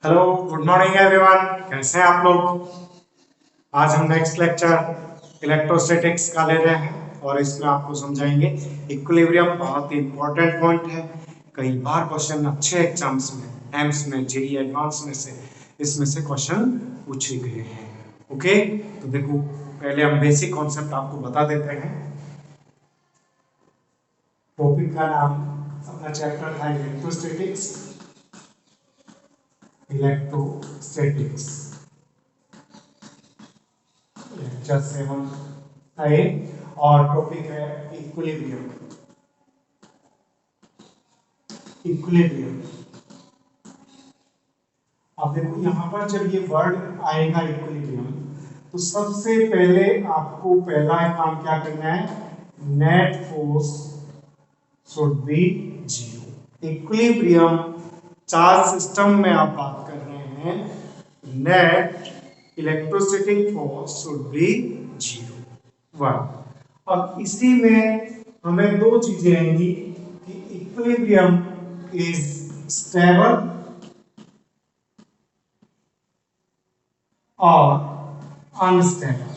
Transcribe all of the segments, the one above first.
Hello, good morning everyone. कैसे हैं आप लोग? आज हम नेक्स्ट लेक्चर इलेक्ट्रोस्टैटिक्स का ले रहे हैं और इसमें आपको समझाएंगे इक्विलिब्रियम। बहुत ही इंपॉर्टेंट पॉइंट है। कई बार क्वेश्चन अच्छे एग्जाम्स में, एम्स में, जेई एडवांस में से इसमें से क्वेश्चन पूछे गए हैं। ओके, तो देखो, पहले हम बेसिक कॉन्सेप्ट आपको बता देते हैं। टॉपिक का नाम अपना चैप्टर था इलेक्ट्रोस्टैटिक्स। इलेक्ट्रोस्टैटिक्स लेक्चर 7 है और टॉपिक है इक्विलिब्रियम। इक्विलिब्रियम, अब देखो यहाँ पर जब ये वर्ड आएगा इक्विलिब्रियम, तो सबसे पहले आपको पहला काम क्या करना है? Net force should be zero. Equilibrium charge system में आप बात कर रहे हैं, net electrostatic force should be zero. One. अब इसी में हमें दो चीजें आएंगी कि इक्विलिब्रियम इज स्टेबल और अनस्टेबल।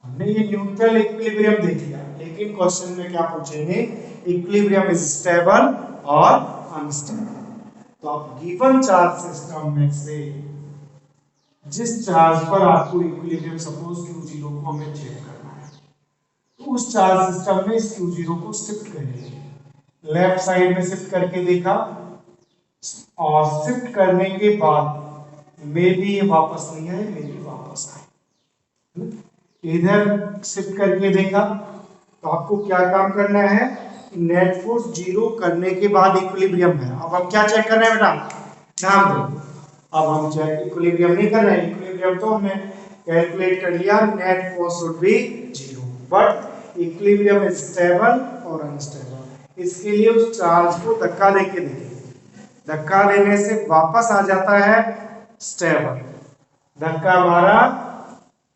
हमने ये न्यूट्रल इक्विलिब्रियम देख लिया, लेकिन क्वेश्चन में क्या पूछेंगे? इक्विलिब्रियम इज स्टेबल और अनस्टेबल। तो आप गिवन चार्ज सिस्टम में से जिस चार्ज पर आपको इक्विलिब्रियम सपोज Q0 को हमें चेक करना है, तो उस चार्ज सिस्टम में इस Q0 को शिफ्ट करेंगे। लेफ्ट साइड में शिफ्ट करके देखा और शिफ्ट करने के बाद मे भी ये वापस नहीं आए, मे भी वापस आए। इधर शिफ्ट करके देखा तो आपको क्या काम करना है? नेट फोर्स जीरो करने के बाद इक्विलिब्रियम है। अब हम क्या चेक कर रहे हैं बेटा? ध्यान दो। अब हम चेक इक्विलिब्रियम नहीं कर रहे हैं, इक्विलिब्रियम तो हमने कैलकुलेट कर लिया, net force should be zero, but equilibrium is stable और अनस्टेबल। इसके लिए उस चार्ज को धक्का देके देखेंगे, धक्का देने से वापस आ जाता है स्टेबल। धक्का मारा,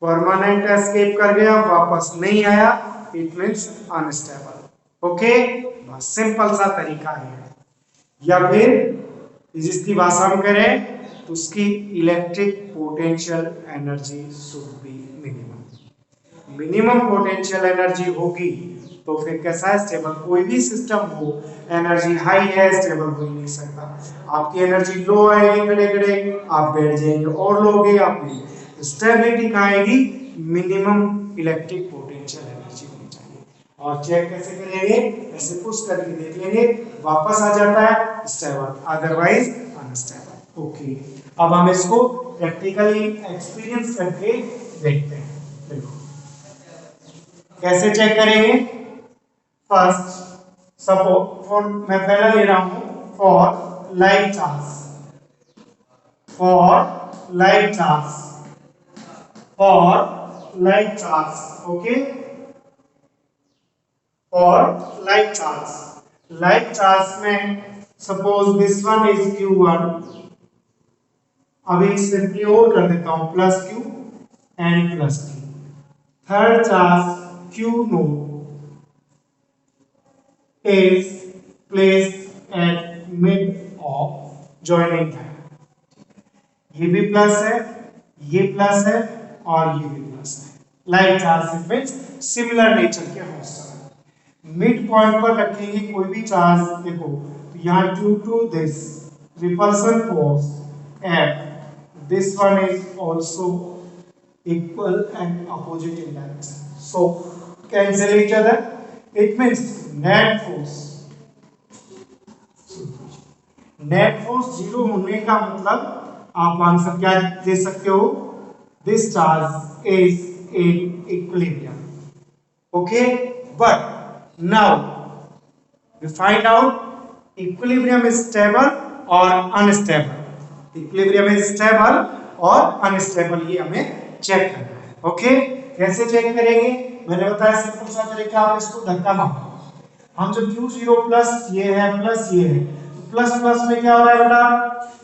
परमानेंट एस्केप कर गया, वापस नहीं आया, इट मींस अनस्टेबल। ओके, बस सिंपल सा तरीका है। या फिर जिसकी भाषा में करें तो उसकी electric potential energy should be minimum. Minimum potential energy होगी तो फिर कैसा है? स्टेबल। कोई भी सिस्टम हो, एनर्जी हाई है, स्टेबल हो ही नहीं सकता। आपकी एनर्जी लो आएगी, खड़े खड़े आप बैठ जाएंगे, और लोगे आप भी। स्टेबिलिटी कहाँ आएगी? मिनिमम इलेक्ट्रिक पोटेंशियल एनर्जी होनी चाहिए। और चेक कैसे करेंगे? ऐसे पुश करके देख लेंगे, वापस आ जाता है स्टेबल, अदरवाइज अनस्टेबल। ओके, अब हम इसको प्रैक्टिकली एक्सपीरियंस करके देखते हैं। देखो कैसे चेक करेंगे। फर्स्ट सपोज फॉर, मैं पहला ले रहा हूं, for like charge, for like charge, for like charge. Okay, for like charge. Like charge में suppose this one is Q1। अभी सिंपली और कर देता हूं, plus Q and plus Q। Third charge Q0 is placed at mid of joining time। ये भी plus है, ये प्लस है और ये भी प्लस है। Like charge means similar nature के हो सकते। मिड पॉइंट पर रखेंगे कोई भी चार्ज, देखो तो यहाँ due to this repulsion force F, this one is also equal and opposite in direction, so cancel each other। It means net force, net force zero होने का मतलब आप आंसर क्या दे सकते हो? This charge is in equilibrium. Okay, but now we find out equilibrium is stable और unstable. Equilibrium is stable और अनस्टेबल, ये हमें चेक करना है। ओके, कैसे चेक करेंगे? मैंने बताया सिंपल सा तरीका, आप इसको धक्का मारो। हम जब Q0 प्लस ये है प्लस ये है, प्लस प्लस में क्या हो रहा है बेटा?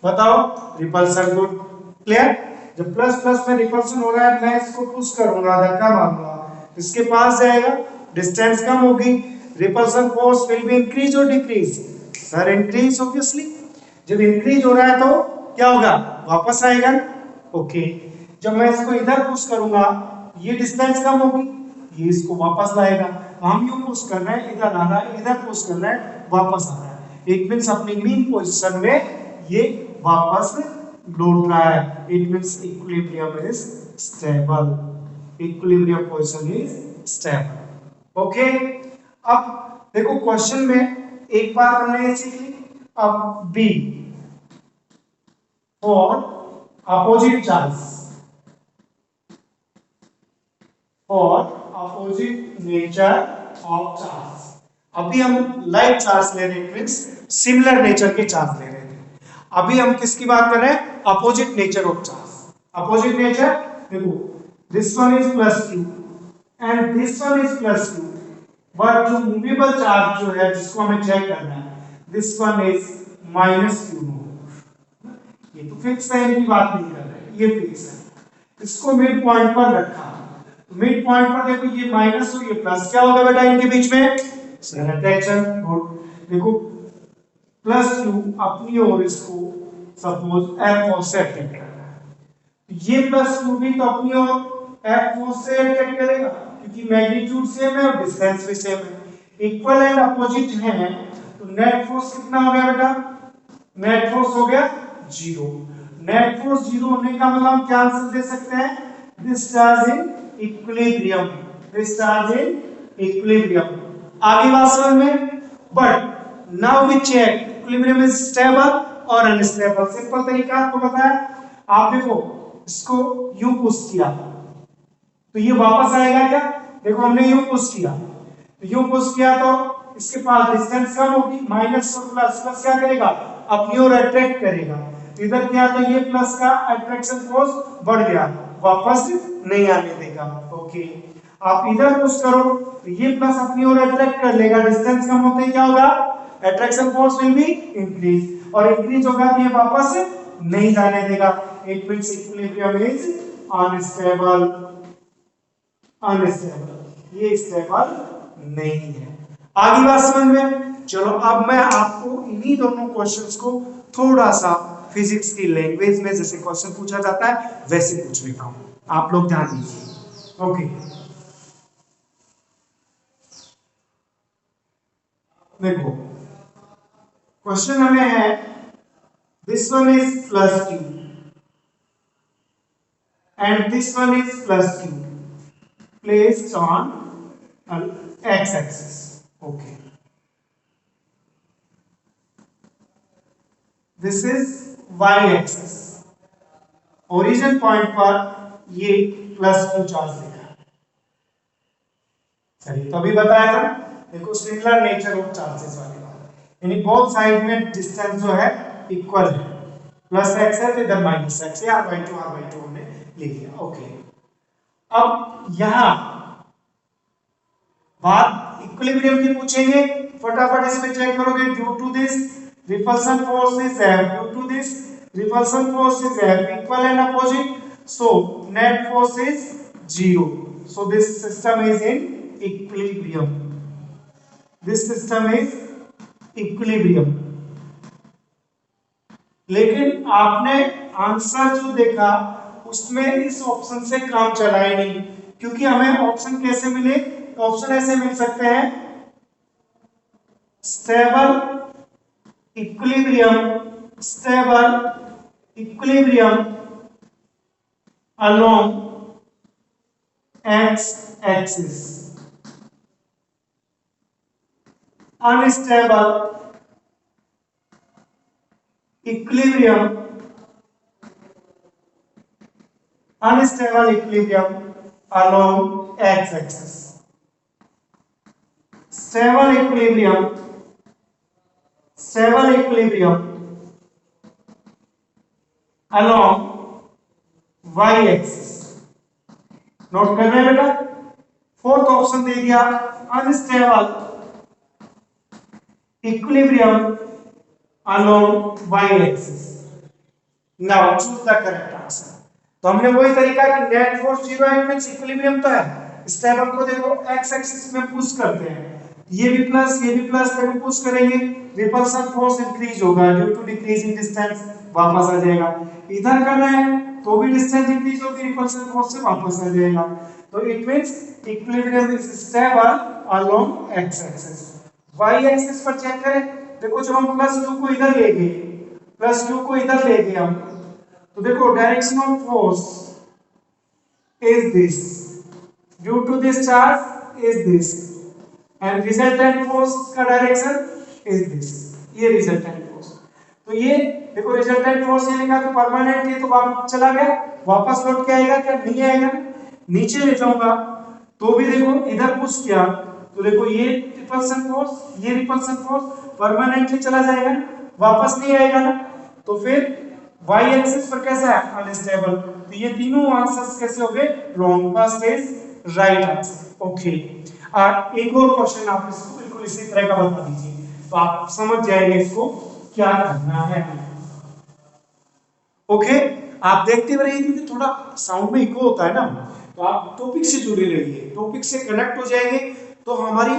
बताओ, रिपल्सन। Good, clear. जब प्लस प्लस में रिपल्सन हो रहा है, मैं इसको पुश करूंगा, धक्का मारूंगा, इसके पास जाएगा, डिस्टेंस कम होगी, repulsion force will be increase और डिक्रीज? Sir increase obviously. जब इंक्रीज हो रहा है तो क्या होगा, वापस आएगा। ओके, जब मैं इसको इधर पुश करूंगा ये डिस्टेंस कम होगी, ये इसको वापस लाएगा। हम यूं पुश कर रहे हैं, इधर आ रहा है, इधर पुश कर रहे हैं, वापस आ रहा है। इट मींस अपनी मीन पोजीशन में ये वापस लौट रहा है। It means equilibrium is stable, equilibrium position is stable. Okay, अब देखो क्वेश्चन में एक बार हमने ये सीख ली। अब B for opposite charge, for opposite nature of charge. अभी हम लाइक चार्ज ले रहे हैं, मींस सिमिलर नेचर के चार्ज ले रहे थे। अभी हम किसकी बात कर रहे हैं, opposite nature of charge. Opposite nature देखो, this one is plus q and this one is plus q, but जो मूवेबल चार्ज जो है जिसको हमें चेक करना है, this one is minus q naught. ये तो फिक्स है, इनकी बात नहीं कर रहे, ये फिक्स है। इसको मिड पॉइंट पर रखा, मिड पॉइंट पर देखो ये माइनस और ये प्लस, क्या होगा बेटा इनके बीच में, अट्रैक्शन। गुड, देखो प्लस q अपनी ओर इसको सपोज f फोर्स से अट्रैक्ट कर रहा है, ये प्लस q भी तो अपनी ओर f फोर्स से अट्रैक्ट करेगा, क्योंकि मैग्नीट्यूड सेम है और डिस्टेंस भी सेम है, इक्वल एंड अपोजिट है। तो नेट फोर्स कितना हो गया बेटा, नेट फोर्स हो गया 0। नेट फोर्स 0 होने का मतलब हम क्या आंसर दे सकते हैं, this charge in equilibrium, this charge in equilibrium. आगे बात समझ में, but now we check equilibrium is stable और अनस्टेबल। सिंपल तरीका आपको बताया, आप देखो इसको यूं पुश किया तो ये वापस आएगा क्या, देखो हमने यूं पुश किया, तो यूं पुश किया तो इसके पास डिस्टेंस कम होगी, माइनस और प्लस, प्लस क्या करेगा, अपनी ओर अट्रैक्ट करेगा। इधर क्या, तो ये प्लस का अट्रैक्शन फोर्स बढ़ गया, वापस नहीं आने देगा। ओके, आप इधर पुश करो तो ये प्लस अपनी ओर अट्रैक्ट कर लेगा, डिस्टेंस कम होते ही क्या होगा, attraction force will be increase, और इंक्रीज होगा तो ये वापस नहीं जाने देगा। It means equilibrium is unstable, unstable, ये स्टेबल नहीं है। आगे बात समझ में, चलो अब मैं आपको इन्हीं दोनों क्वेश्चंस को थोड़ा सा फिजिक्स की लैंग्वेज में जैसे क्वेश्चन पूछा जाता है वैसे पूछ लेता हूं, आप लोग ध्यान दीजिए। ओके, देखो क्वेश्चन हमें है, this one is plus q and this one is plus q placed on x axis. Okay, this is y axis, origin point पर ये प्लस q चार्ज लिखा है। चलिए तो अभी बताया था, देखो सिमिलर नेचर ऑफ चार्जेस वाली बात, यानी बोथ साइड में डिस्टेंस जो है इक्वल है, प्लस x है तो इधर माइनस x है, r/2 हमने लिख लिया। ओके, अब यहां बात इक्विलिब्रियम की पूछेंगे, फटाफट इसमें चेक करोगे, due to this repulsion force is F, due to this repulsion force is F, equal and opposite, so net force is 0, so this system is in equilibrium, this system is equilibrium। लेकिन आपने answer जो देखा उसमें इस option से काम चला ही नहीं, क्योंकि हमें ऑप्शन कैसे मिले, ऑप्शन ऐसे मिल सकते हैं, stable equilibrium, stable equilibrium along x axis, unstable equilibrium, unstable equilibrium along x axis, stable equilibrium, stable equilibrium along y axis। Note कर रहे हैं बेटा, फोर्थ ऑप्शन दे दिया, unstable equilibrium along y axis। Now choose the correct answer. तो हमने वही तरीका कि नेट फोर्स 0 है, मींस इक्विलिब्रियम तो है, स्टेबल को देखो x एक्सिस में पुश करते हैं, ये भी प्लस देखो पुश करेंगे, रिपल्सन फोर्स इंक्रीज होगा due to decrease in distance, वापस आ जाएगा। इधर करना है तो भी डिस्टेंस इंक्रीज होगी, रिपल्सन फोर्स से वापस आ जाएगा। तो it means equilibrium is stable along X axis. Y axis पर चेक करें, देखो जब हम +2 को इधर ले गए, +2 को इधर ले गए हम, तो देखो direction of force is this, due to this charge is this, and resultant force का डायरेक्शन is this, ये resultant force। तो ये देखो resultant force ये लिखा तो परमानेंट है, तो वापस चला गया, वापस लौट के आएगा क्या? नहीं आएगा। नीचे ले जाऊंगा तो भी देखो इधर पुश किया तो देखो ये रिपल्सन फोर्स, ये रिपल्सन फोर्स परमानेंटली चला जाएगा, वापस नहीं आएगा ना। तो फिर y एक्सिस पर कैसा है? अनस्टेबल। तो ये तीनों आंसर्स कैसे हो गए? Wrong. First is right answer. Okay, एक और क्वेश्चन आप इसको बिल्कुल इसी तरह का बता दीजिए तो आप समझ जाएंगे इसको क्या करना है। ओके, आप देखते रहिए क्योंकि थोड़ा साउंड में इको होता है ना, तो आप टॉपिक से जुड़े रहिए, टॉपिक से कनेक्ट हो जाएंगे तो हमारी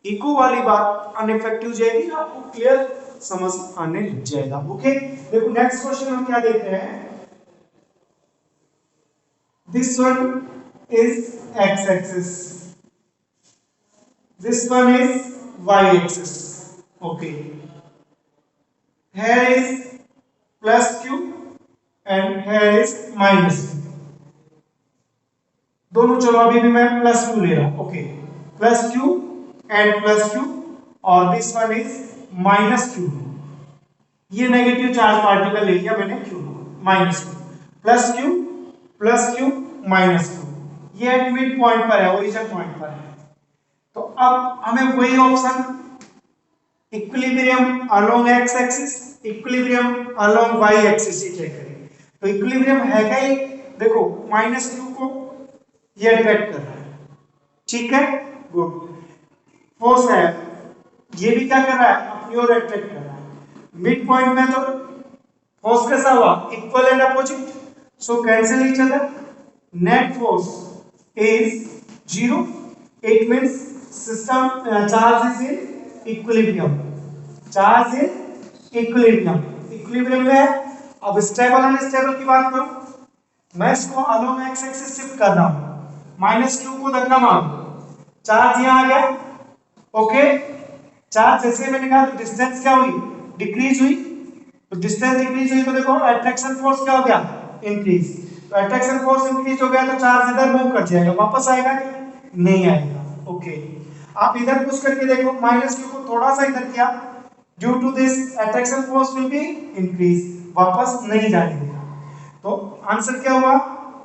इको वाली बात अनइफेक्टिव जाएगी, आपको क्लियर समझ आने लग जाएगा। ओके, देखो नेक्स्ट क्वेश्चन हम क्या देख रहे हैं। This one is x axis, this one is y axis. Okay, here is +q and here is -q। दोनों, चलो अभी भी मैं +q ले रहा हूं। ओके, +q and +q और दिस वन इज -q। ये नेगेटिव चार्ज पार्टिकल ले लिया मैंने q, -q, +q -q। ये एट मिड पॉइंट पर है, ओरिजिन पॉइंट पर है। तो अब हमें वही option, equilibrium along x axis, equilibrium along y axis ही चेक करेंगे। तो इक्विलिब्रियम है क्या? ये देखो -q को ये अट्रैक्ट कर रहा है, ठीक है, गुड। फोर्स है, ये भी क्या कर रहा है? अपनी ओर अट्रैक्ट कर रहा है। मिड पॉइंट में तो फोर्स कैसा हुआ? Equal and opposite, so cancel each other, net force is 0। It means system charge is in equilibrium, charge in equilibrium, equilibrium में है। अब स्टेबल अनस्टेबल की बात करूं, मैं इसको अलोंग x एक्सिस शिफ्ट कर रहा हूं, -q को धक्का मारो, चार्ज यहां आ गया। ओके, चार्ज जैसे मैंने कहा तो डिस्टेंस क्या हुई? डिक्रीज हुई। तो डिस्टेंस डिक्रीज हुई तो देखो अट्रैक्शन फोर्स क्या हो गया? इंक्रीज। तो अट्रैक्शन फोर्स इंक्रीज हो गया तो चार्ज इधर मूव कर जाएगा, वापस आएगा कि नहीं आएगा? ओके, आप इधर पुश करके देखो, -q को थोड़ा सा इधर किया, due to this attraction force will be increase, वापस नहीं जाने देगा। तो आंसर क्या हुआ?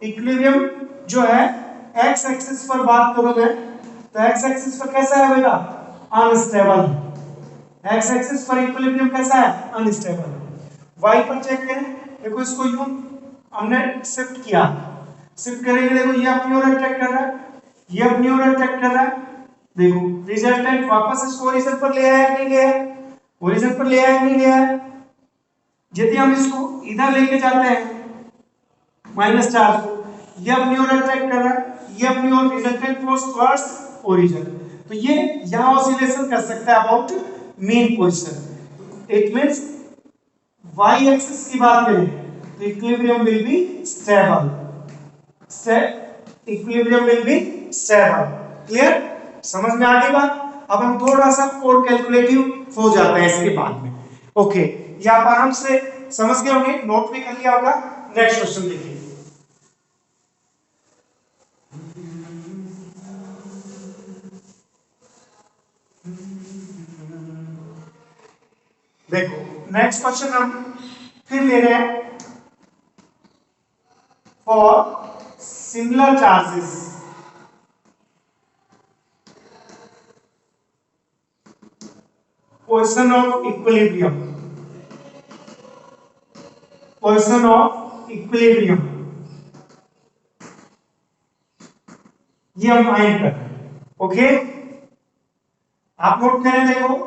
इक्विलिब्रियम जो है x एक्सिस पर बात करोगे तो x एक्सिस पर कैसा है बेटा? अनस्टेबल। x एक्सिस पर इक्विलिब्रियम कैसा है? अनस्टेबल। y पर चेक करें, देखो इसको यूं हमने शिफ्ट किया, शिफ्ट करेंगे, देखो ये अपनी ओर अट्रैक्ट कर रहा है, ये अपनी ओर अट्रैक्ट कर रहा है। देखो रिजल्टेंट वापस इसको ओरिजिन पर ले आया कि नहीं गया? ओरिजिन पर ले आया कि नहीं गया? यदि हम इसको इधर लेके जाते हैं माइनस चार्ज को, ये अपनी ओर अट्रैक्ट कर रहा है, ये अपनी ओर, रिजल्टेंट फोर्स टुवर्ड्स ओरिजिन, तो ये यहां ऑसिलेशन कर सकता है about mean position. It means y axis की बात करें तो equilibrium will be stable, equilibrium will be stable. Clear? समझ में आ गई बात? अब हम थोड़ा सा और कैलकुलेटिव हो जाते हैं इसके बाद में। ओके, ये आप आराम से समझ गए होंगे, नोट भी कर लिया होगा। नेक्स्ट क्वेश्चन देखिए। देखो नेक्स्ट क्वेश्चन हम फिर ले रहे हैं, for similar charges position of equilibrium, position of equilibrium, ये हम फाइंड कर रहे हैं। ओके, आप नोट करें, देखो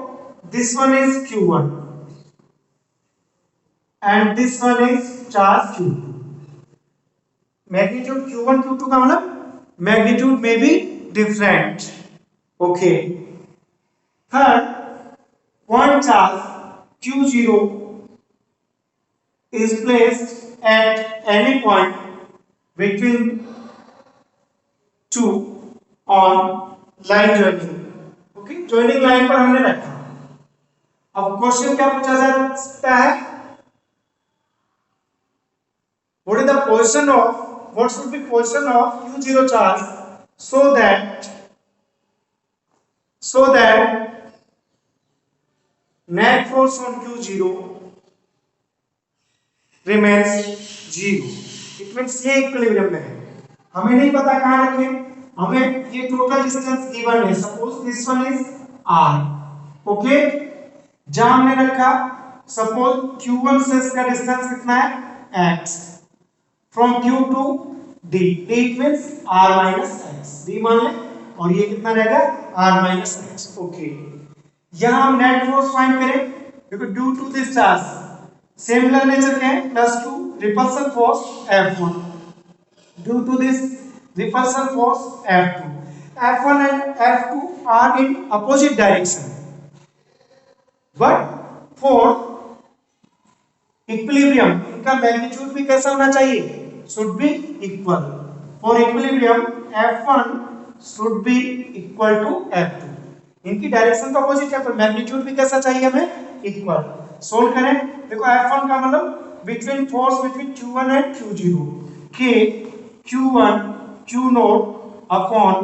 this one is q1 and this one is charge q, magnitude q1 q2 का मतलब magnitude may be different. okay, Third, point charge Q0 is placed at any point between two on line joining. Okay, joining line पर हमने रखा। अब question क्या पूछा जा सकता है? What is the position of, what should be position of Q0 charge so that net force on Q0 remains 0. It means ये इक्विलिब्रियम में है। हमें नहीं पता कहाँ रखें, हमें ये टोटल डिस्टेंस गिवन है। Suppose this one is r, okay, जहां हमने रखा सपोज q1 से इसका डिस्टेंस कितना है x, from q to d, d it means r minus x, d मान ले, और ये कितना रहेगा r माइनस x, ओके। यहां हम नेट फोर्स फाइंड करें, देखो due to this charge similar nature के हैं, plus to repulsion force F1, due to this repulsion force F2. F1 and F2 are in opposite direction. But for equilibrium, इनका magnitude भी कैसा होना चाहिए? Should be equal. For equilibrium, F1 should be equal to F2. इनकी direction तो opposite है, पर magnitude भी कैसा चाहिए हमें? इक्वल। सोल्व करें, देखो F1 का मतलब between force between Q1 and Q0, K Q1 Q not upon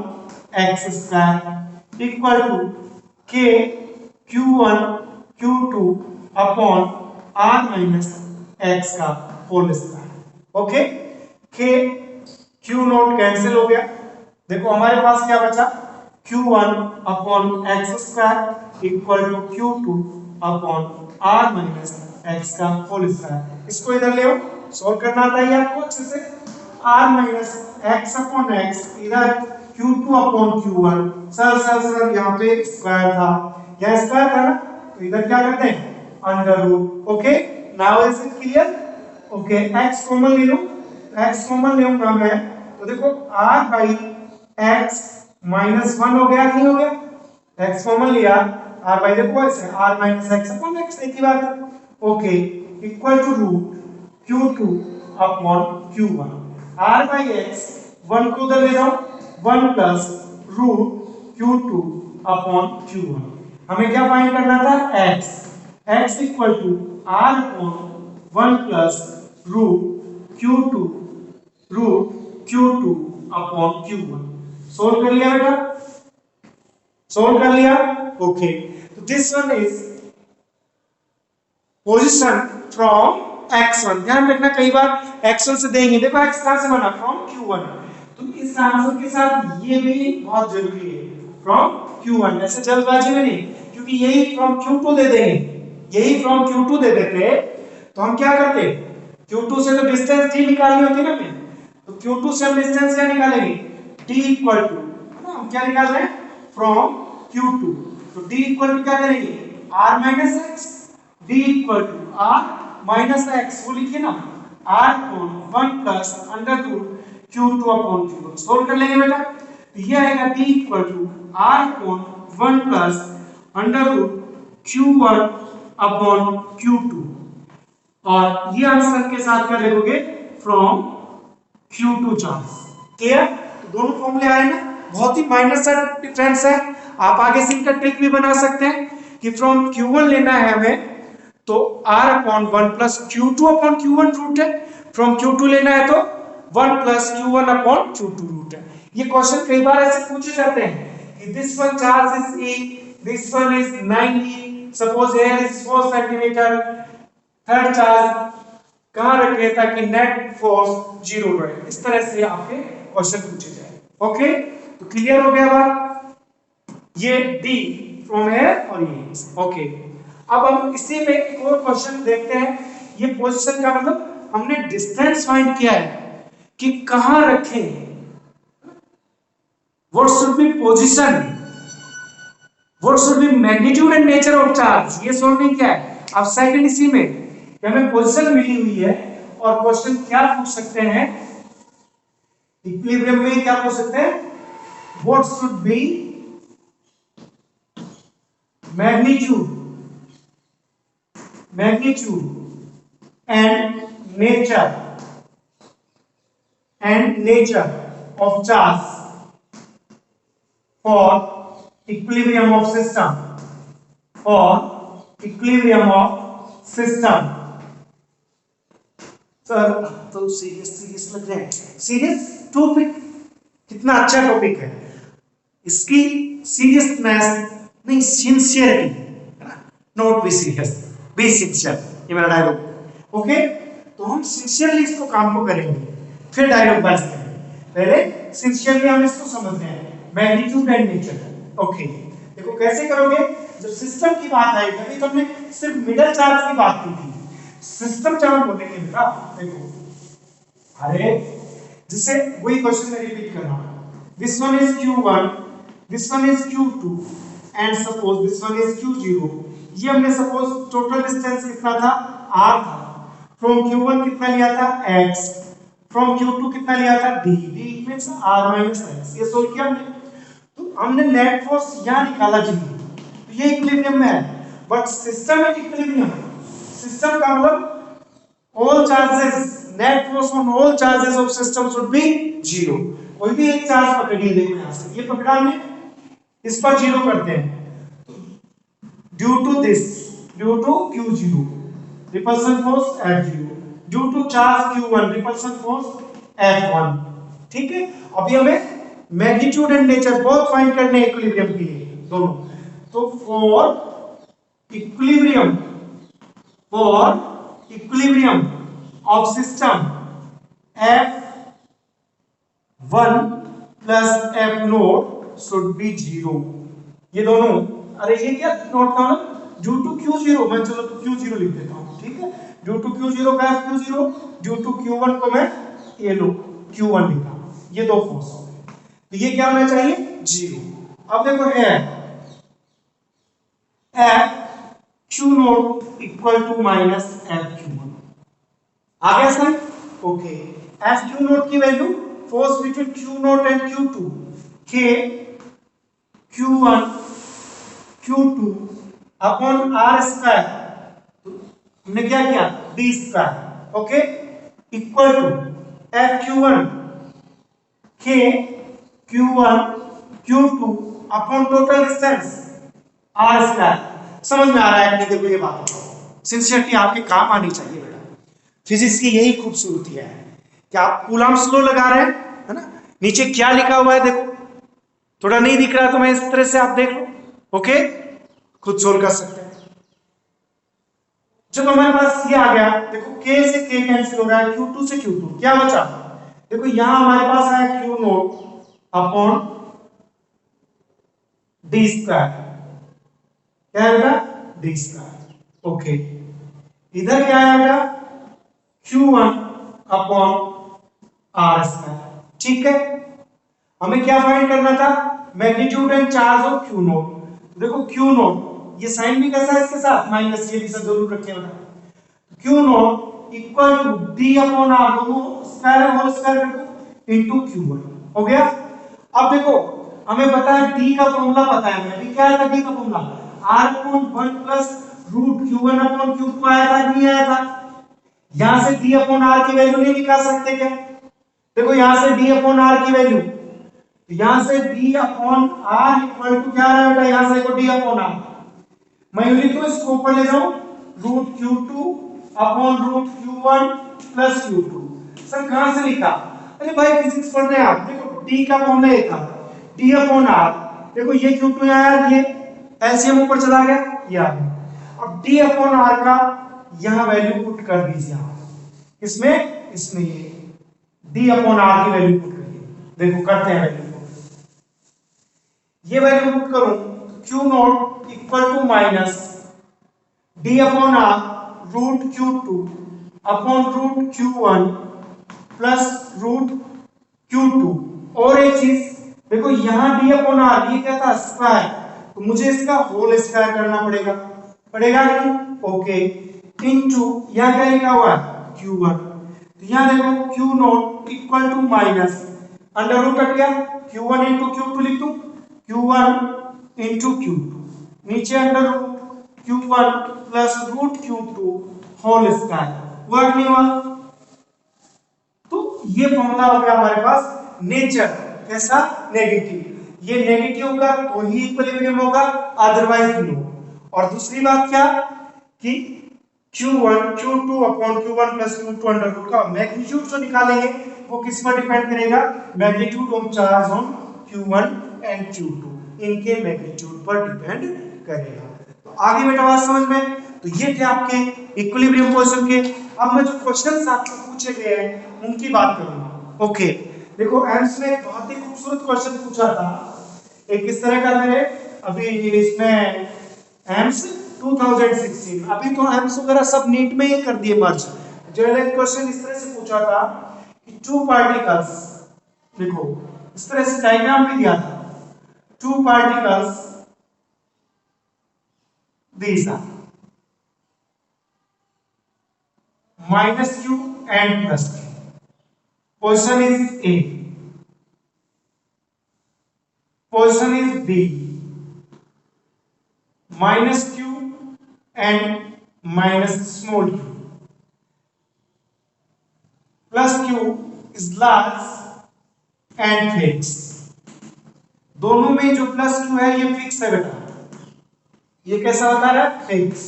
x square equal to K Q1 Q2 upon r minus x का whole square, okay. K Q नॉट कैंसिल हो गया, देखो हमारे पास क्या बचा? Q1 upon x square equal to Q2 upon r minus x का होल स्क्वायर। इसको इधर ले आओ, सॉल्व करना आता है आपको अच्छे से। r minus x upon x, इधर Q2 अपॉन Q1, सर यहाँ पे स्क्वायर था, यहाँ स्क्वायर था ना, तो इधर क्या करते हैं? Under root, okay. Now is it clear? Okay, x common ले लो, x कॉमन ले लूंगा मैं, तो देखो r बाई x माइनस 1 हो गया, नहीं हो गया? x कॉमन लिया, r बाई देखो ऐसे r minus x upon x, एक ही बात है, okay, equal to root Q2 upon Q1, r by x 1 को उधर ले जाओ, 1 plus root Q2 upon Q1। हमें क्या फाइंड करना था? x equal to r upon 1 plus root Q2 upon Q1। Solve कर लिया बेटा? सोल्व कर लिया, ओके। तो this one is position from x1। ध्यान रखना, कई बार x1 से देंगे, देखो x कहां से बना? फ्रॉम Q1, तो इस आंसर के साथ ये भी बहुत जरूरी है, फ्रॉम Q1। ऐसे जल्दबाजी में नहीं, क्योंकि यही फ्रॉम Q2 दे देंगे, यही फ्रॉम Q2 दे देते तो हम क्या करते? Q2 से तो डिस्टेंस d निकालनी होती ना हमें, तो Q2 से हम डिस्टेंस क्या निकालेंगे? d इक्वल टू, हम क्या निकाल रहे हैं? फ्रॉम Q2, तो d इक्वल टू क्या करेंगे? r minus x, d equal to r minus x, वो लिखिए ना, r upon 1 plus under root Q2 upon Q1। Solve कर लेंगे बेटा, तो ये आएगा d equal to r upon 1 plus under root Q1 upon Q2, और ये आंसर के साथ क्या लिखोगे? From Q2 charge. क्लियर? तो दोनों फॉर्मूले आए ना, बहुत ही माइनर सा डिफरेंस है। आप आगे से इनका ट्रिक भी बना सकते हैं कि फ्रॉम Q1 लेना है हमें, तो r upon 1 plus Q2 upon Q1 root है, फ्रॉम Q2 लेना है तो 1 plus Q1 upon Q2 root है। ये क्वेश्चन कई बार ऐसे पूछे जाते हैं कि this one charge is e, this one is 9e, suppose here is 4 centimetre, third charge कहां रखे ताकि नेट फोर्स 0 रहे। इस तरह से आपके क्वेश्चन पूछे जाए, ओके। तो क्लियर हो गया बात? ये डी फ्रॉम हेयर और ये, ओके। अब हम इसी में एक और क्वेश्चन देखते हैं। ये पोजीशन का मतलब हमने डिस्टेंस फाइंड किया है कि कहां रखें, what should be position, what should be magnitude and nature of charge, ये सोल्व नहीं किया है। अब सेकंड इसी में हमें पोजीशन मिली हुई है, और क्वेश्चन क्या पूछ सकते हैं? इक्विलिब्रियम में क्या पूछ सकते हैं? What should be magnitude and nature of charge for equilibrium of system sir तो सीरियस लग रहा है। सीरियस टॉपिक कितना अच्छा टॉपिक है, इसकी सीरियसनेस नहीं, सिंसियरिटी है ना, not be serious, be sincere, ये मेरा डायलॉग। ओके, तो हम सिंसियरली इसको काम को करेंगे, फिर डायलॉग बाज करेंगे। पहले सिंसियरली हम इसको समझ रहे हैं, मैग्नीट्यूड एंड नेचर। ओके, देखो कैसे करोगे, जब सिस्टम की बात आई तभी तो हमने सिर्फ मिडल चार्ज की बात की थी। सिस्टम चार्ज बोलेंगे बेटा, देखो अरे जिसे वही क्वेश्चन में रिपीट कर रहा हूं, this one is q1, this one is q2 and suppose this one is q0। ये हमने सपोज टोटल डिस्टेंस कितना था, r था। फ्रॉम q1 कितना लिया था, x। फ्रॉम q2 कितना लिया था, d। d means r x। ये सोल्व किया हमने, तो हमने नेट फोर्स यहां निकाला जी, तो ये इक्विलिब्रियम में है। But system is equilibrium, system का मतलब all charges, net force on all charges of system should be 0। कोई भी एक चार्ज पकड़िए, देखो यहां से ये पकड़ा हमने, इस पर 0 करते हैं, due to this, due to q0 repulsion force F0, due to charge q1 repulsion force F1। ठीक है, अभी हमें मैग्नीट्यूड एंड नेचर बहुत फाइंड करने हैं इक्विलिब्रियम के लिए दोनों। तो for equilibrium of system F1 plus F0 should be 0। ये दोनों, अरे ये क्या नोट का ड्यू टू Q0, मैं चलो तो Q0 लिख देता हूं। ठीक है, ड्यू टू Q0 का Q0, ड्यू टू Q1 को मैं ये लो Q1 लिखा, ये दो फोर्स हो गए, तो ये क्या होना चाहिए, 0। अब देखो F Q0 equal to minus F Q1 आ गया सर। ओके, F Q0 की value force between Q0 and Q2 K Q1 Q2 upon R square, हमने क्या किया, D square. Okay, equal to F Q1 K Q1 Q2 upon total distance R square. समझ में आ रहा है कि देखो ये बात सिंसियरिटी आपके काम आनी चाहिए बेटा। फिजिक्स की यही खूबसूरती है कि आप कूलम्ब्स लॉ लगा रहे हैं, है ना, नीचे क्या लिखा हुआ है देखो, थोड़ा नहीं दिख रहा तो मैं इस तरह से आप देख लो। ओके, खुद सोल्व कर सकते हैं। जब हमारे पास ये आ गया, देखो k से k कैंसिल हो रहा है, q2 से q2 क्या बचा, देखो यहां हमारे पास आया q0 अपॉन d स्क्वायर, क्या है बेटा, d स्क्वायर। ओके, इधर क्या है बेटा, Q1 अपॉन R स्क्वायर। ठीक है, हमें क्या फाइंड करना था, magnitude and charge of Q0। देखो Q0, ये साइन भी कैसा है इसके साथ माइनस, ये भी सब जरूर रखें बेटा। Q0 equal to D upon R, दोनों स्क्वायर होल स्क्वायर कर दो इनटू Q1। हो गया। अब देखो हमें पता है D का फॉर्मूला पता है, हमें क्या था D का formula, R upon 1 plus root Q1 upon Q2 आया था, नहीं आया था। यहां से d अपॉन r की वैल्यू नहीं निकाल सकते क्या, देखो यहां से d अपॉन r की वैल्यू, यहां से d upon r equal to क्या है बेटा, यहां से देखो d अपॉन r, मैं यूं लिखूं, इसको ऊपर ले जाऊं, root q2 upon root q1 plus q2। Sir कहां से लिखा, अरे भाई फिजिक्स पढ़ रहे हैं आप, देखो d का फॉर्मूला ये था d अपॉन r, देखो ये q2 आया, ये एलसीएम ऊपर चला गया, ये आ गया। अब d अपॉन r का यहां वैल्यू पुट कर दीजिए आप, इसमें ये d अपॉन r की वैल्यू पुट करिए, देखो करते हैं वैल्यू को, ये वैल्यू पुट करूं Q0 equal to minus d upon r root Q2 upon root Q1 plus root Q2। और एक चीज देखो, यहां d अपॉन r ये क्या था, स्क्वायर, तो मुझे इसका होल स्क्वायर करना पड़ेगा नहीं। ओके, इनटू यहां क्या लिखा हुआ है Q1, तो यहां देखो Q0 equal to minus under root cut गया, Q1 इनटू Q2 लिख दूं, Q1 इनटू Q2 नीचे under root Q1 plus root Q2 whole square, हुआ कि नहीं हुआ? तो ये फॉर्मूला हो गया हमारे पास नेचर, कैसा? नेगेटिव। ये नेगेटिव होगा तो ही इक्विलिब्रियम होगा, अदरवाइज नो। और दूसरी बात क्या कि Q1 Q2 upon Q1 plus Q2 under root का मैग्नीट्यूड जो निकालेंगे वो किस पर डिपेंड करेगा? Magnitude of charge on Q1 and Q2, इनके मैग्नीट्यूड पर डिपेंड करेगा। तो आगे बेटा बात समझ में? तो ये थे आपके इक्विलिब्रियम पोजीशन के। अब मैं जो क्वेश्चंस आपको पूछे गए हैं उनकी बात करूंगा। ओके, देखो एम्स ने एक बहुत ही खूबसूरत क्वेश्चन पूछा था, एक इस तरह का मेरे अभी इसमें एम्स 2016, अभी तो एम्स वगैरह सब नीट में ही कर दिए मर्ज। जनरल क्वेश्चन इस तरह से पूछा था कि टू पार्टिकल्स, देखो इस तरह से डायग्राम भी दिया था, two particles these are minus q and plus q. Position is A, position is B, minus q and minus small q, plus q is large and fixed. दोनों में जो प्लस q है ये फिक्स है बेटा, ये कैसा होता है? Fix.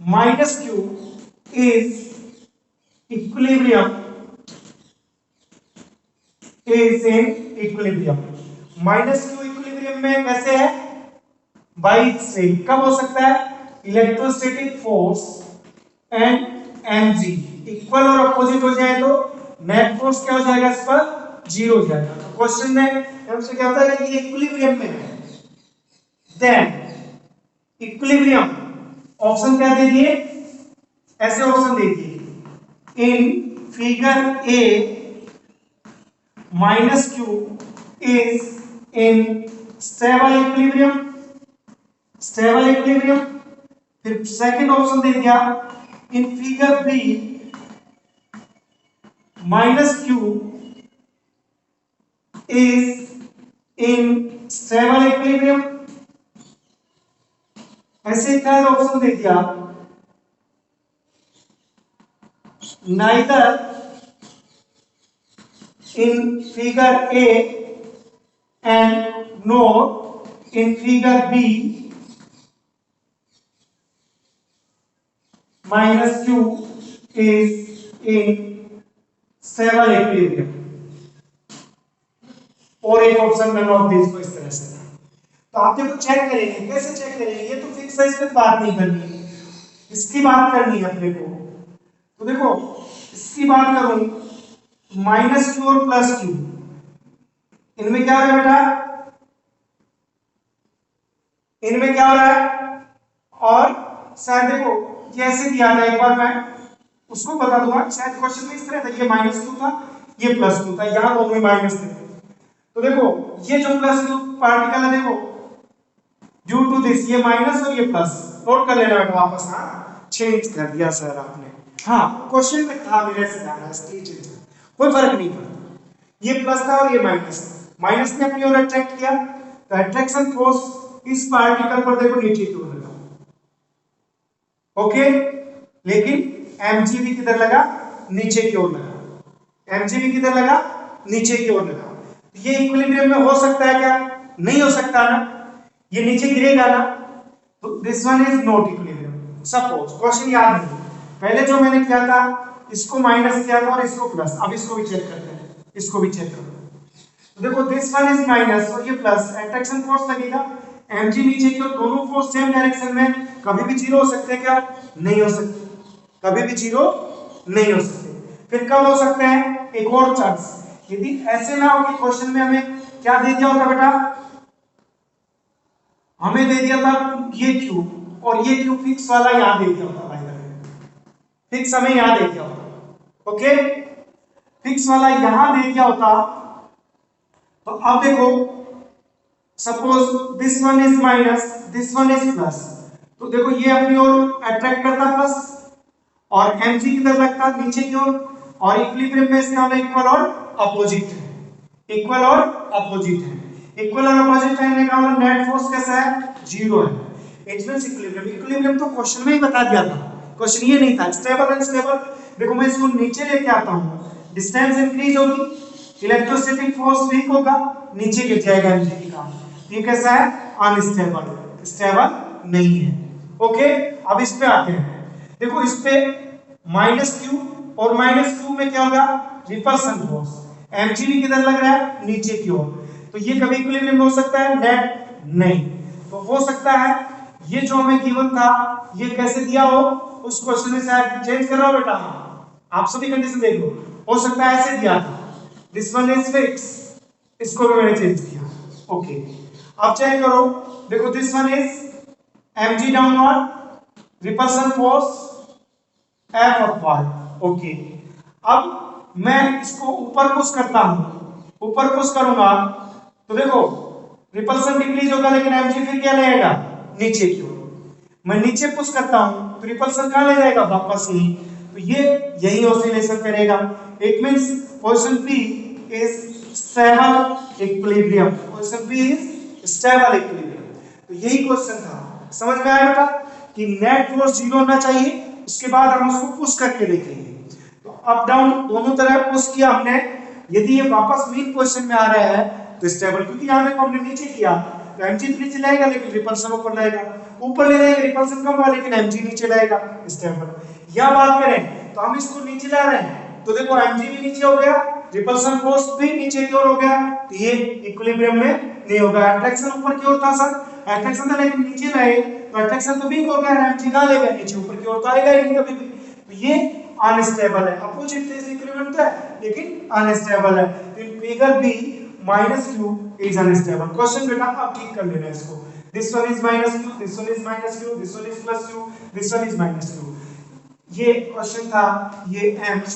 Minus q is equilibrium, is in equilibrium. Minus q equilibrium में कैसे है? बाई से। कब हो सकता है? Electrostatic force and mg equal और अपोजिट हो जाए तो नेट फोर्स क्या हो जाएगा? इस पर जीरो हो जाएगा। तो क्वेश्चन में हमसे क्या होता है कि ये इक्विलिब्रियम में है, देन इक्विलिब्रियम ऑप्शन क्या दे दिए? ऐसे ऑप्शन दे दिए, in figure A minus q is in stable equilibrium, stable equilibrium. फिर सेकंड ऑप्शन दे दिया, in figure B minus q is in stable equilibrium. ऐसे थर्ड ऑप्शन दे दिया, neither in figure A and not in figure B minus q is in stable equilibrium. और एक option none of this को इस तरह से। तो आप देखो चेक करेंगे, कैसे चेक करेंगे? ये तो फिक्स है, इस पे बात नहीं करनी है, इसकी बात करनी है अपने को। तो देखो इसकी बात करूं, माइनस q और प्लस q, इनमें क्या हो रहा है बेटा? इनमें क्या हो रहा है? और शायद देखो ये ऐसे दिया था, एक बार मैं उसको बता दूंगा, शायद क्वेश्चन में इस तरह था, ये माइनस q था, ये प्लस q था, यहां दोनों में माइनस थे। तो देखो ये जो प्लस q पार्टिकल है, देखो ड्यू टू दिस ये माइनस और ये प्लस, नोट कर लेना बेटा वापस। हाँ चेंज कर दिया सर आपने, हाँ क्वेश्चन में था मेरे से जाना, इसलिए चेंज कर, कोई फर्क नहीं पड़ता। ये प्लस था और ये माइनस, माइनस ने अपनी ओर अट्रैक्ट किया, तो अट्रैक्शन फोर्स इस पार्टिकल पर देखो नीचे की ओर लगा, ओके। लेकिन mg भी किधर लगा? नीचे की ओर लगा, mg भी किधर लगा? नीचे की ओर लगा। ये इक्विलिब्रियम में हो सकता है क्या? नहीं हो सकता ना, ये नीचे गिरेगा ना, तो this one is not equilibrium. Suppose question याद नहीं, पहले जो मैंने किया था इसको माइनस किया था और इसको प्लस, अब इसको भी चेक करते हैं, इसको भी चेक करते हैं। तो देखो दिस वन इज माइनस और ये प्लस, अट्रैक्शन फोर्स लगेगा, mg नीचे की ओर, दोनों फोर्स सेम डायरेक्शन में, कभी भी जीरो हो सकते हैं क्या? नहीं हो सकते, कभी भी जीरो नहीं हो सकते। फिर कब हो सकते हैं? एक और चांस, यदि ऐसे ना हो कि क्वेश्चन में हमें क्या दे दिया होता बेटा? हमें दे दिया था ये q और ये q फिक्स वाला यहां दे दिया होता, भाई फिक्स हमें यहां दे दिया होता, ओके, फिक्स वाला यहां दे दिया होता। तो अब देखो suppose this one is minus, this one is plus, तो देखो ये अपनी ओर अट्रैक्ट करता प्लस और mg किधर लगता? नीचे की ओर। और इक्विलिब्रियम में इसका इक्वल और अपोजिट है, इक्वल और अपोजिट है। इक्वल और अपोजिट साइन का मतलब नेट फोर्स कैसा है, जीरो है। इट मींस इक्विलिब्रियम, इक्विलिब्रियम तो क्वेश्चन में ही बता दिया था, क्वेश्चन ये नहीं था। स्टेबल अनस्टेबल, देखो मैं इसको नीचे लेके आता हूं, डिस्टेंस इंक्रीज होगी, इलेक्ट्रोस्टैटिक फोर्स वीक होगा, नीचे गिर जाएगा एमजी का। ये कैसा है, अनस्टेबल, स्टेबल नहीं है। ओके, अब इस पे आते हैं। देखो इस पे माइनस क्यू और माइनस क्यू में क्या होगा, रिपल्सन फोर्स, एमजी भी किधर लग रहा है, नीचे की ओर। तो ये कभी इक्विलिब्रियम हो सकता है, नेट नहीं। तो हो सकता है ये जो हमें गिवन था ये कैसे दिया हो, उस क्वेश्चन में शायद चेंज कर रहा हो बेटा, आप सभी कंडीशन देख लो, हो सकता है ऐसे दिया था, दिस वन इज फिक्स, इसको भी मैंने चेंज किया। ओके, अब चेक करो, देखो this one is mg downward, repulsion force F upward. Okay, अब मैं इसको ऊपर पुश करता हूं, ऊपर पुश करूंगा तो देखो रिपल्सन डिक्रीज होगा, लेकिन mg फिर क्या लेगा, नीचे की ओर। मैं नीचे पुश करता हूं तो रिपल्सन कहां ले जाएगा, वापस ही। तो ये यही ऑसिलेशन करेगा। It means position P is stable equilibrium, position P is stable equilibrium. तो यही क्वेश्चन था, समझ में आया बेटा कि नेट फोर्स जीरो होना चाहिए, उसके बाद हम उसको पुश करके देखेंगे। तो अप डाउन दोनों तरह पुश किया हमने, यदि ये वापस मीन पोजीशन में आ रहा है तो स्टेबल, क्योंकि यहां देखो हमने नीचे किया तो mg नीचे लाएगा लेकिन रिपल्सन ऊपर लाएगा, ऊपर ले जाएगा रिपल्सन कम होगा लेकिन mg नीचे लाएगा, स्टेबल। या बात करें तो हम इसको नीचे ला रहे हैं तो देखो mg भी नीचे हो गया, रिपल्सन फोर्स भी नीचे की ओर हो गया, तो ये इक्विलिब्रियम में नहीं होगा। अट्रैक्शन ऊपर की ओर था सर, अट्रैक्शन था लेकिन नीचे लाए तो अट्रैक्शन तो वीक हो गया, mg कहां ले गया, नीचे, ऊपर की ओर तो आएगा ही नहीं कभी भी। तो ये अनस्टेबल है, अपोजिट फेज इक्विलिब्रियम तो है लेकिन अनस्टेबल है। तो in figure B minus Q is unstable. Question बेटा आप ठीक कर लेना इसको, this one is minus Q, this one is minus Q, this one is plus Q, this one is minus Q. ये क्वेश्चन था, ये एम्स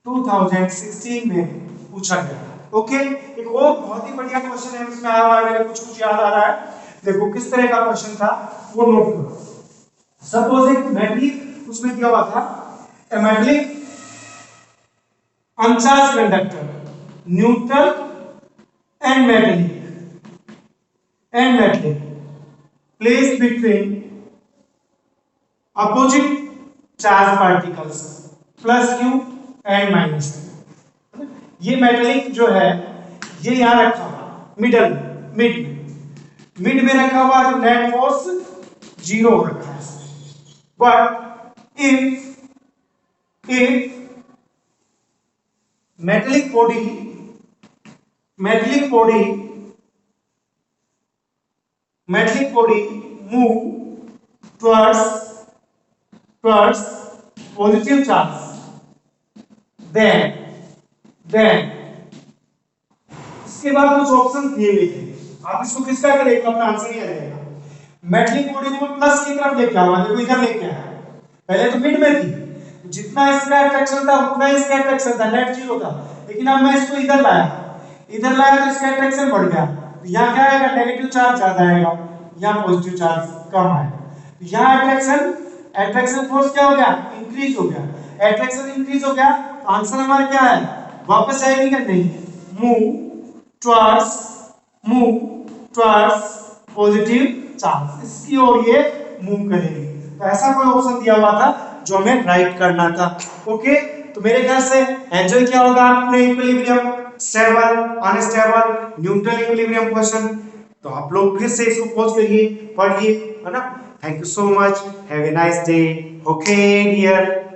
2016 में पूछा गया। ओके, एक और बहुत ही बढ़िया क्वेश्चन है इसमें आया हुआ है, मेरे कुछ कुछ याद आ रहा है। देखो किस तरह का क्वेश्चन था वो नोट करो। सपोज एक मेटलिक उसमें दिया हुआ था, a metallic uncharge conductor, neutral and metallic placed between opposite charge particles plus q and minus Q. ये मेटलिक जो है ये यहां रखा हुआ मिडल, मिड में रखा हुआ, तो नेट फोर्स जीरो रखा है। But if metallic body move towards positive charge, then इसके बाद कुछ ऑप्शन दिए हुए थे, आप इसको किसका करेगा, अपना आंसर ही आ जाएगा। मेटलिक बॉडी को प्लस की तरफ लेके आऊंगा, देखो इधर लेके आया, पहले तो मिड में थी, जितना इसका अट्रैक्शन था उतना इसका अट्रैक्शन था, नेट जीरो था, लेकिन अब मैं इसको इधर लाया तो इसका अट्रैक्शन बढ़ गया, तो यहाँ क्या आएगा, नेगेटिव चार्ज ज्यादा आएगा, यहाँ पॉजिटिव चार्ज कम आएगा। तो यहाँ अट्रैक्शन फोर्स क्या हो गया, इंक्रीज हो गया, अट्रैक्शन इंक्रीज हो गया, तो आंसर हमारा क्या है, वापस आएगी क्या, नहीं, मूव टुवर्ड्स पॉजिटिव चार्ज, इसकी ओर ये मूव करेगी। तो ऐसा कोई ऑप्शन दिया हुआ था जो हमें राइट करना था। ओके, तो मेरे ख्याल से एंजॉय किया होगा आपने equilibrium, stable, unstable, neutral equilibrium question. तो आप लोग फिर से इसको पॉज करिए, पढ़िए, है ना। Thank you so much, have a nice day. Okay dear.